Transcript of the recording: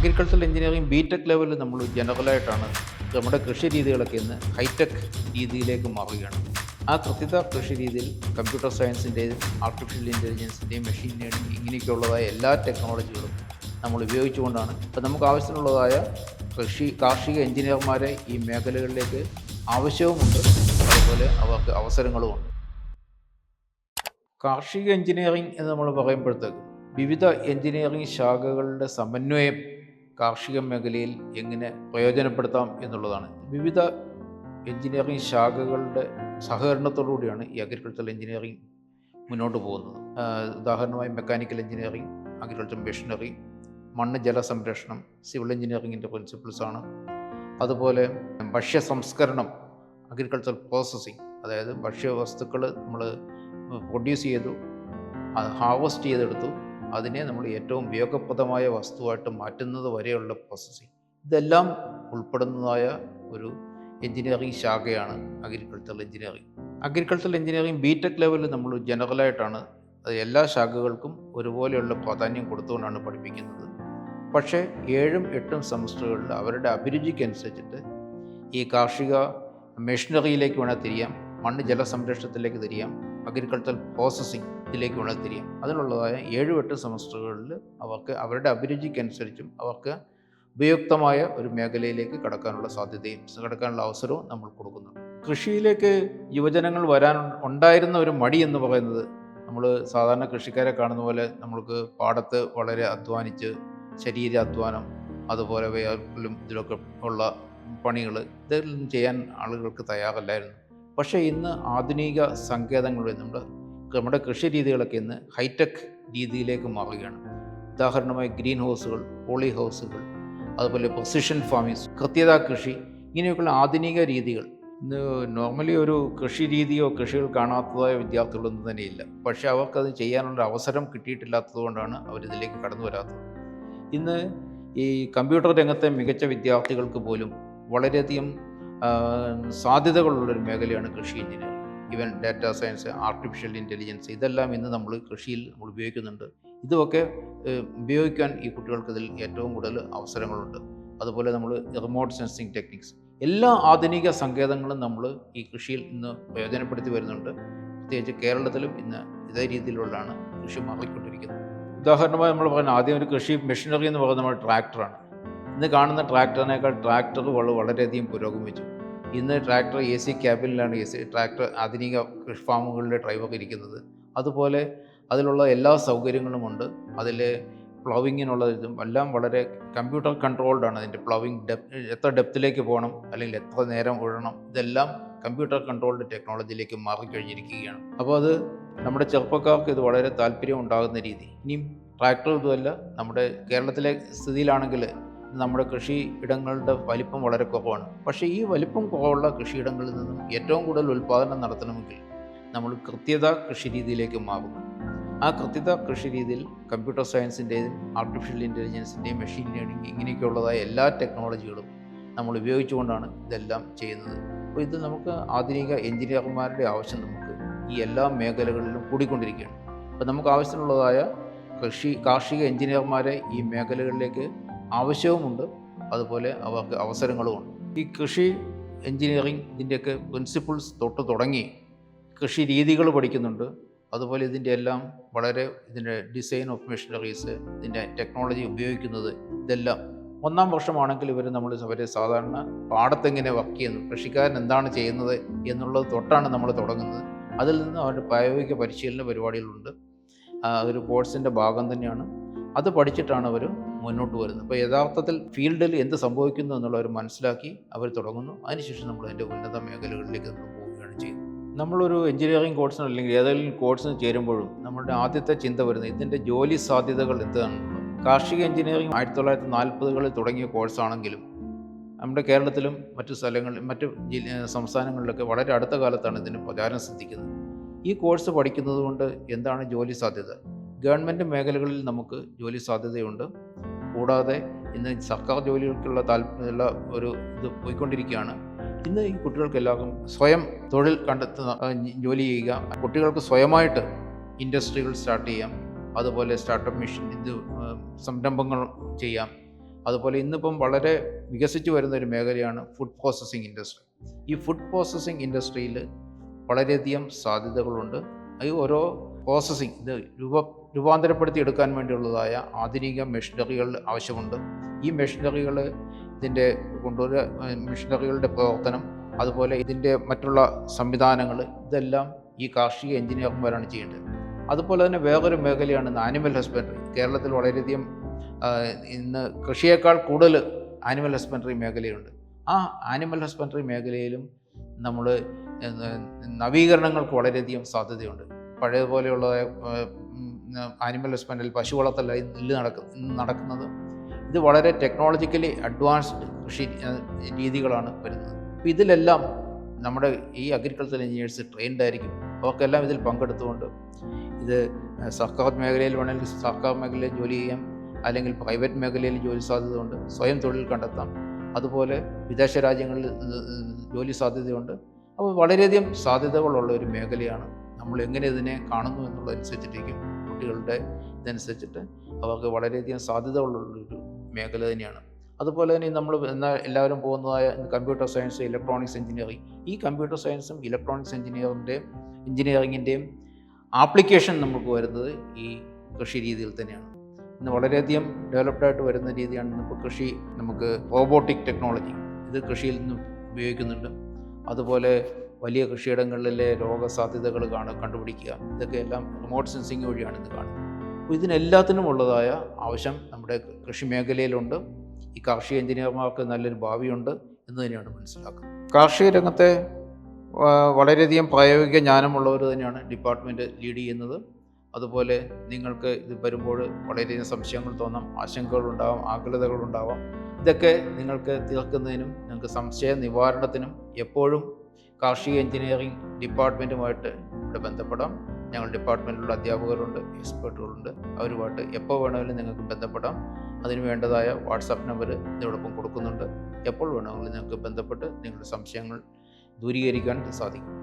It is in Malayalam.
അഗ്രികൾച്ചറൽ എഞ്ചിനീയറിംഗ് ബിടെക് ലെവലിൽ നമ്മൾ ജനറലായിട്ടാണ് നമ്മുടെ കൃഷി രീതികളൊക്കെ ഇന്ന് ഹൈടെക് രീതിയിലേക്ക് മാറുകയാണ്. ആ കൃത്യത കൃഷി രീതിയിൽ കമ്പ്യൂട്ടർ സയൻസിൻ്റെയും ആർട്ടിഫിഷ്യൽ ഇൻ്റലിജൻസിൻ്റെയും മെഷീൻ ലേണിംഗ് ഇങ്ങനെയൊക്കെയുള്ളതായ എല്ലാ ടെക്നോളജികളും നമ്മൾ ഉപയോഗിച്ചുകൊണ്ടാണ് ഇപ്പോൾ നമുക്ക് ആവശ്യമുള്ളതായ കാർഷിക എഞ്ചിനീയർമാരെ ഈ മേഖലകളിലേക്ക് ആവശ്യവുമുണ്ട്, അതുപോലെ അവർക്ക് അവസരങ്ങളുമുണ്ട്. കാർഷിക എഞ്ചിനീയറിംഗ് എന്ന് നമ്മൾ പറയുമ്പോഴത്തേക്ക് വിവിധ എഞ്ചിനീയറിംഗ് ശാഖകളുടെ സമന്വയം കാർഷിക മേഖലയിൽ എങ്ങനെ പ്രയോജനപ്പെടുത്താം എന്നുള്ളതാണ്. വിവിധ എഞ്ചിനീയറിംഗ് ശാഖകളുടെ സഹകരണത്തോടുകൂടിയാണ് ഈ അഗ്രികൾച്ചറൽ എഞ്ചിനീയറിംഗ് മുന്നോട്ട് പോകുന്നത്. ഉദാഹരണമായി മെക്കാനിക്കൽ എഞ്ചിനീയറിംഗ്, അഗ്രികൾച്ചർ മെഷീനറി, മണ്ണ് ജല സംരക്ഷണം, സിവിൽ എഞ്ചിനീയറിംഗിൻ്റെ പ്രിൻസിപ്പിൾസാണ്. അതുപോലെ ഭക്ഷ്യ സംസ്കരണം, അഗ്രികൾച്ചർ പ്രോസസ്സിങ്, അതായത് ഭക്ഷ്യവസ്തുക്കൾ നമ്മൾ പ്രൊഡ്യൂസ് ചെയ്തു, ഹാർവസ്റ്റ് ചെയ്തെടുത്തു, അതിനെ നമ്മൾ ഏറ്റവും ഉപയോഗപ്രദമായ വസ്തുവായിട്ട് മാറ്റുന്നത് വരെയുള്ള പ്രോസസ്സിങ്, ഇതെല്ലാം ഉൾപ്പെടുന്നതായ ഒരു എഞ്ചിനീയറിംഗ് ശാഖയാണ് agricultural engineering. Agricultural engineering BTech ലെവലിൽ നമ്മൾ ജനറലായിട്ടാണ് അത് എല്ലാ ശാഖകൾക്കും ഒരുപോലെയുള്ള പ്രാധാന്യം കൊടുത്തുകൊണ്ടാണ് പഠിപ്പിക്കുന്നത്. പക്ഷേ 7-8 സെമസ്റ്ററുകളിൽ അവരുടെ അഭിരുചിക്കനുസരിച്ചിട്ട് ഈ കാർഷിക മെഷീനറിയിലേക്ക് വേണേൽ തിരിയാം, മണ്ണ് ജല സംരക്ഷണത്തിലേക്ക് തിരിയാം, അഗ്രികൾച്ചറൽ പ്രോസസ്സിങ് ഇതിലേക്ക് വേണേൽ തിരിയാം. അതിനുള്ളതായ 7-8 സെമസ്റ്ററുകളിൽ അവർക്ക് അവരുടെ അഭിരുചിക്കനുസരിച്ചും അവർക്ക് ഉപയുക്തമായ ഒരു മേഖലയിലേക്ക് കടക്കാനുള്ള അവസരവും നമ്മൾ കൊടുക്കുന്നുണ്ട്. കൃഷിയിലേക്ക് യുവജനങ്ങൾ ഉണ്ടായിരുന്ന ഒരു മടി എന്ന് പറയുന്നത്, നമ്മൾ സാധാരണ കൃഷിക്കാരെ കാണുന്ന പോലെ നമ്മൾക്ക് പാടത്ത് വളരെ അധ്വാനിച്ച് ശരീരാധ്വാനം, അതുപോലെ വേർക്കലും ഇതിലൊക്കെ ഉള്ള പണികൾ ഇതെല്ലാം ചെയ്യാൻ ആളുകൾക്ക് തയ്യാറല്ലായിരുന്നു. പക്ഷേ ഇന്ന് ആധുനിക സങ്കേതങ്ങൾ നമ്മുടെ കൃഷി രീതികളൊക്കെ ഇന്ന് ഹൈടെക് രീതിയിലേക്ക് മാറുകയാണ്. ഉദാഹരണമായി ഗ്രീൻ ഹൗസുകൾ, പോളി ഹൗസുകൾ, അതുപോലെ പ്രസിഷൻ ഫാമിംഗ്, കൃത്യത കൃഷി, ഇങ്ങനെയൊക്കെയുള്ള ആധുനിക രീതികൾ ഇന്ന് നോർമലി ഒരു കൃഷി രീതിയോ കൃഷികൾ കാണാത്തതായ വിദ്യാർത്ഥികളൊന്നും തന്നെയില്ല. പക്ഷേ അവർക്കത് ചെയ്യാനുള്ള അവസരം കിട്ടിയിട്ടില്ലാത്തത് കൊണ്ടാണ് അവരിതിലേക്ക് കടന്നു വരാത്തത്. ഇന്ന് ഈ കമ്പ്യൂട്ടർ രംഗത്തെ മികച്ച വിദ്യാർത്ഥികൾക്ക് പോലും വളരെയധികം സാധ്യതകളുള്ളൊരു മേഖലയാണ് കൃഷി engineering. Even data science, artificial intelligence, ഇതെല്ലാം ഇന്ന് നമ്മൾ കൃഷിയിൽ നമ്മൾ ഉപയോഗിക്കുന്നുണ്ട്. ഇതുമൊക്കെ ഉപയോഗിക്കാൻ ഈ കുട്ടികൾക്ക് ഇതിൽ ഏറ്റവും കൂടുതൽ അവസരങ്ങളുണ്ട്. അതുപോലെ നമ്മൾ റിമോട്ട് സെൻസിങ് ടെക്നിക്സ്, എല്ലാ ആധുനിക സങ്കേതങ്ങളും നമ്മൾ ഈ കൃഷിയിൽ ഇന്ന് പ്രയോജനപ്പെടുത്തി വരുന്നുണ്ട്. പ്രത്യേകിച്ച് കേരളത്തിലും ഇന്ന് ഇതേ രീതിയിലുള്ളതാണ് കൃഷി മാറിക്കൊണ്ടിരിക്കുന്നത്. ഉദാഹരണമായി നമ്മൾ പറയുന്നത്, ആദ്യം ഒരു കൃഷി മെഷീനറി എന്ന് പറയുന്നത് നമ്മുടെ ട്രാക്ടറാണ്. ഇന്ന് കാണുന്ന ട്രാക്ടറിനേക്കാൾ ട്രാക്ടർ വളരെയധികം പുരോഗമിച്ചു. ഇന്ന് ട്രാക്ടർ AC ക്യാബിനിലാണ് ട്രാക്ടർ ആധുനിക കൃഷി ഫാമുകളിലെ ഡ്രൈവർ ഇരിക്കുന്നത്. അതുപോലെ അതിലുള്ള എല്ലാ സൗകര്യങ്ങളുമുണ്ട്. അതിൽ പ്ലവിങ്ങിനുള്ള ഇതും എല്ലാം വളരെ കമ്പ്യൂട്ടർ കൺട്രോൾഡ് ആണ്. അതിൻ്റെ പ്ലവിങ് എത്ര ഡെപ്തിലേക്ക് പോകണം, അല്ലെങ്കിൽ എത്ര നേരം ഉഴണം, ഇതെല്ലാം കമ്പ്യൂട്ടർ കൺട്രോൾഡ് ടെക്നോളജിയിലേക്ക് മാറിക്കഴിഞ്ഞിരിക്കുകയാണ്. അപ്പോൾ അത് നമ്മുടെ ചെറുപ്പക്കാർക്ക് ഇത് വളരെ താല്പര്യം ഉണ്ടാകുന്ന രീതി. ഇനിയും ട്രാക്ടർ ഇതുമല്ല, നമ്മുടെ കേരളത്തിലെ സ്ഥിതിയിലാണെങ്കിൽ നമ്മുടെ കൃഷി ഇടങ്ങളുടെ വലിപ്പം വളരെ കുറവാണ്. പക്ഷേ ഈ വലിപ്പം കുറവുള്ള കൃഷിയിടങ്ങളിൽ നിന്നും ഏറ്റവും കൂടുതൽ ഉൽപ്പാദനം നടത്തണമെങ്കിൽ നമ്മൾ കൃത്യത കൃഷി രീതിയിലേക്ക് മാറുന്നു. ആ കൃത്യത കൃഷി രീതിയിൽ കമ്പ്യൂട്ടർ സയൻസിൻ്റെയും ആർട്ടിഫിഷ്യൽ ഇൻ്റലിജൻസിൻ്റെയും മെഷീൻ ലേണിംഗ് ഇങ്ങനെയൊക്കെയുള്ളതായ എല്ലാ ടെക്നോളജികളും നമ്മൾ ഉപയോഗിച്ചുകൊണ്ടാണ് ഇതെല്ലാം ചെയ്യുന്നത്. അപ്പോൾ ഇത് നമുക്ക് ആധുനിക എഞ്ചിനീയർമാരുടെ ആവശ്യം നമുക്ക് ഈ എല്ലാ മേഖലകളിലും കൂടിക്കൊണ്ടിരിക്കുകയാണ്. അപ്പോൾ നമുക്ക് ആവശ്യമുള്ളതായ കാർഷിക എഞ്ചിനീയർമാരെ ഈ മേഖലകളിലേക്ക് ആവശ്യവുമുണ്ട്, അതുപോലെ അവർക്ക് അവസരങ്ങളുമുണ്ട്. ഈ കൃഷി എഞ്ചിനീയറിംഗ് ഇതിൻ്റെയൊക്കെ പ്രിൻസിപ്പിൾസ് തുടങ്ങി കൃഷി രീതികൾ പഠിക്കുന്നുണ്ട്. അതുപോലെ ഇതിൻ്റെ എല്ലാം ഇതിൻ്റെ ഡിസൈൻ ഓഫ് മെഷീനറീസ്, ഇതിൻ്റെ ടെക്നോളജി ഉപയോഗിക്കുന്നത്, ഇതെല്ലാം 1-ാം വർഷമാണെങ്കിൽ അവരെ സാധാരണ പാടത്തെങ്ങനെ വർക്ക് ചെയ്യുന്നു, കൃഷിക്കാരൻ എന്താണ് ചെയ്യുന്നത് എന്നുള്ളത് തൊട്ടാണ് നമ്മൾ തുടങ്ങുന്നത്. അതിൽ നിന്ന് അവരുടെ പ്രായോഗിക പരിശീലന പരിപാടികളുണ്ട്. അതൊരു കോഴ്സിൻ്റെ ഭാഗം തന്നെയാണ്. അത് പഠിച്ചിട്ടാണ് അവർ മുന്നോട്ട് വരുന്നത്. അപ്പോൾ യഥാർത്ഥത്തിൽ ഫീൽഡിൽ എന്ത് സംഭവിക്കുന്നു എന്നുള്ളവർ മനസ്സിലാക്കി അവർ തുടങ്ങുന്നു. അതിനുശേഷം നമ്മൾ അതിൻ്റെ ഉന്നത മേഖലകളിലേക്ക് നമ്മൾ പോവുകയാണ് ചെയ്യുന്നത്. നമ്മളൊരു എഞ്ചിനീയറിംഗ് കോഴ്സിനോ അല്ലെങ്കിൽ ഏതെങ്കിലും കോഴ്സിന് ചേരുമ്പോഴും നമ്മളുടെ ആദ്യത്തെ ചിന്ത വരുന്നത് ഇതിൻ്റെ ജോലി സാധ്യതകൾ എന്താണെന്നുള്ളത്. കാർഷിക എഞ്ചിനീയറിംഗ് 1940-കളിൽ തുടങ്ങിയ കോഴ്സാണെങ്കിലും നമ്മുടെ കേരളത്തിലും മറ്റ് സംസ്ഥാനങ്ങളിലൊക്കെ വളരെ അടുത്ത കാലത്താണ് ഇതിന് പ്രചാരം സിദ്ധിക്കുന്നത്. ഈ കോഴ്സ് പഠിക്കുന്നത് കൊണ്ട് എന്താണ് ജോലി സാധ്യത? ഗവൺമെൻറ് മേഖലകളിൽ നമുക്ക് ജോലി സാധ്യതയുണ്ട്. കൂടാതെ ഇന്ന് സർക്കാർ ജോലികൾക്കുള്ള ഒരു ഇത് പോയിക്കൊണ്ടിരിക്കുകയാണ്. ഇന്ന് ഈ കുട്ടികൾക്കെല്ലാവർക്കും സ്വയം തൊഴിൽ ജോലി ചെയ്യുക, കുട്ടികൾക്ക് സ്വയമായിട്ട് ഇൻഡസ്ട്രികൾ സ്റ്റാർട്ട് ചെയ്യാം, അതുപോലെ സ്റ്റാർട്ടപ്പ് സംരംഭങ്ങൾ ചെയ്യാം. അതുപോലെ ഇന്നിപ്പം വളരെ വികസിച്ചു വരുന്ന ഒരു മേഖലയാണ് ഫുഡ് പ്രോസസ്സിംഗ് ഇൻഡസ്ട്രി. ഈ ഫുഡ് പ്രോസസ്സിംഗ് ഇൻഡസ്ട്രിയിൽ വളരെയധികം സാധ്യതകളുണ്ട്. അത് ഓരോ പ്രോസസ്സിംഗ് ഇത് രൂപാന്തരപ്പെടുത്തി എടുക്കാൻ വേണ്ടിയുള്ളതായ ആധുനിക മെഷീനറികൾ ആവശ്യമുണ്ട്. ഈ മെഷീനറികൾ ഇതിൻ്റെ മെഷീനറികളുടെ പ്രവർത്തനം, അതുപോലെ ഇതിൻ്റെ മറ്റുള്ള സംവിധാനങ്ങൾ, ഇതെല്ലാം ഈ കാർഷിക എഞ്ചിനീയർമാരാണ് ചെയ്യേണ്ടത്. അതുപോലെ തന്നെ വേറൊരു മേഖലയാണ് ഇന്ന് ആനിമൽ ഹസ്ബൻഡറി. കേരളത്തിൽ വളരെയധികം ഇന്ന് കൃഷിയേക്കാൾ കൂടുതൽ ആനിമൽ ഹസ്ബൻഡറി മേഖലയുണ്ട്. ആ ആനിമൽ ഹസ്ബൻഡറി മേഖലയിലും നമ്മൾ നവീകരണങ്ങൾക്ക് വളരെയധികം സാധ്യതയുണ്ട്. പഴയതുപോലെയുള്ള ആനിമൽ ഹസ്ബൻഡറിൽ പശു വളർത്തല്ല ഇന്ന് നടക്കുന്നത്. ഇത് വളരെ ടെക്നോളജിക്കലി അഡ്വാൻസ്ഡ് കൃഷി രീതികളാണ് വരുന്നത്. അപ്പോൾ ഇതിലെല്ലാം നമ്മുടെ ഈ അഗ്രികൾച്ചറൽ എഞ്ചിനീയേഴ്സ് ട്രെയിൻഡ് ആയിരിക്കും. അവർക്കെല്ലാം ഇതിൽ പങ്കെടുത്തുകൊണ്ട് ഇത് സർക്കാർ മേഖലയിൽ വേണമെങ്കിൽ സർക്കാർ മേഖലയിൽ ജോലി ചെയ്യാം, അല്ലെങ്കിൽ പ്രൈവറ്റ് മേഖലയിൽ ജോലി സാധ്യതയുണ്ട്, സ്വയം തൊഴിൽ കണ്ടെത്താം. അതുപോലെ വിദേശ രാജ്യങ്ങളിൽ ജോലി സാധ്യതയുണ്ട്. അപ്പോൾ വളരെയധികം സാധ്യതകളുള്ള ഒരു മേഖലയാണ്. നമ്മൾ എങ്ങനെ ഇതിനെ കാണുന്നു എന്നുള്ളതനുസരിച്ചിട്ടേക്കും കുട്ടികളുടെ ഇതനുസരിച്ചിട്ട് അവർക്ക് വളരെയധികം സാധ്യതകളുള്ളൊരു മേഖല തന്നെയാണ്. അതുപോലെ തന്നെ നമ്മൾ എല്ലാവരും പോകുന്നതായ കമ്പ്യൂട്ടർ സയൻസ്, ഇലക്ട്രോണിക്സ് എഞ്ചിനീയറിംഗ്. ഈ കമ്പ്യൂട്ടർ സയൻസും ഇലക്ട്രോണിക്സ് എഞ്ചിനീയറിങ്ങിൻ്റെയും ആപ്ലിക്കേഷൻ നമുക്ക് വരുന്നത് ഈ കൃഷി രീതിയിൽ തന്നെയാണ്. ഇന്ന് വളരെയധികം ഡെവലപ്ഡായിട്ട് വരുന്ന രീതിയാണ് ഇപ്പോൾ കൃഷി. നമുക്ക് റോബോട്ടിക് ടെക്നോളജി ഇത് കൃഷിയിൽ നിന്ന് ഉപയോഗിക്കുന്നുണ്ട്. അതുപോലെ വലിയ കൃഷിയിടങ്ങളിലെ രോഗസാധ്യതകൾ കണ്ടുപിടിക്കുക, ഇതൊക്കെ എല്ലാം റിമോട്ട് സെൻസിങ് വഴിയാണ് ഇന്ന് കാണുന്നത്. അപ്പോൾ ഇതിനെല്ലാത്തിനും ഉള്ളതായ ആവശ്യം നമ്മുടെ കൃഷി മേഖലയിലുണ്ട്. ഈ കാർഷിക എഞ്ചിനീയർമാർക്ക് നല്ലൊരു ഭാവിയുണ്ട് എന്ന് തന്നെയാണ് മനസ്സിലാക്കുന്നത്. കാർഷിക രംഗത്തെ വളരെയധികം പ്രായോഗിക ജ്ഞാനമുള്ളവർ തന്നെയാണ് ഡിപ്പാർട്ട്മെൻറ്റ് ലീഡ് ചെയ്യുന്നത്. അതുപോലെ നിങ്ങൾക്ക് ഇത് വരുമ്പോൾ വളരെയധികം സംശയങ്ങൾ തോന്നാം, ആശങ്കകളുണ്ടാവാം, ആകുലതകളുണ്ടാവാം. ഇതൊക്കെ നിങ്ങൾക്ക് തീർക്കുന്നതിനും നിങ്ങൾക്ക് സംശയ നിവാരണത്തിനും എപ്പോഴും കാർഷിക എഞ്ചിനീയറിംഗ് ഡിപ്പാർട്ട്മെൻറ്റുമായിട്ട് ഇവിടെ ബന്ധപ്പെടാം. ഞങ്ങൾ ഡിപ്പാർട്ട്മെൻറ്റിലുള്ള അധ്യാപകരുണ്ട്, എക്സ്പേർട്ടുകളുണ്ട്. അവരുമായിട്ട് എപ്പോൾ വേണമെങ്കിലും നിങ്ങൾക്ക് ബന്ധപ്പെടാം. അതിന് വേണ്ടതായ വാട്സാപ്പ് നമ്പർ ഇതോടൊപ്പം കൊടുക്കുന്നുണ്ട്. എപ്പോൾ വേണമെങ്കിലും നിങ്ങൾക്ക് ബന്ധപ്പെട്ട് നിങ്ങളുടെ സംശയങ്ങൾ ദൂരീകരിക്കാൻ സാധിക്കും.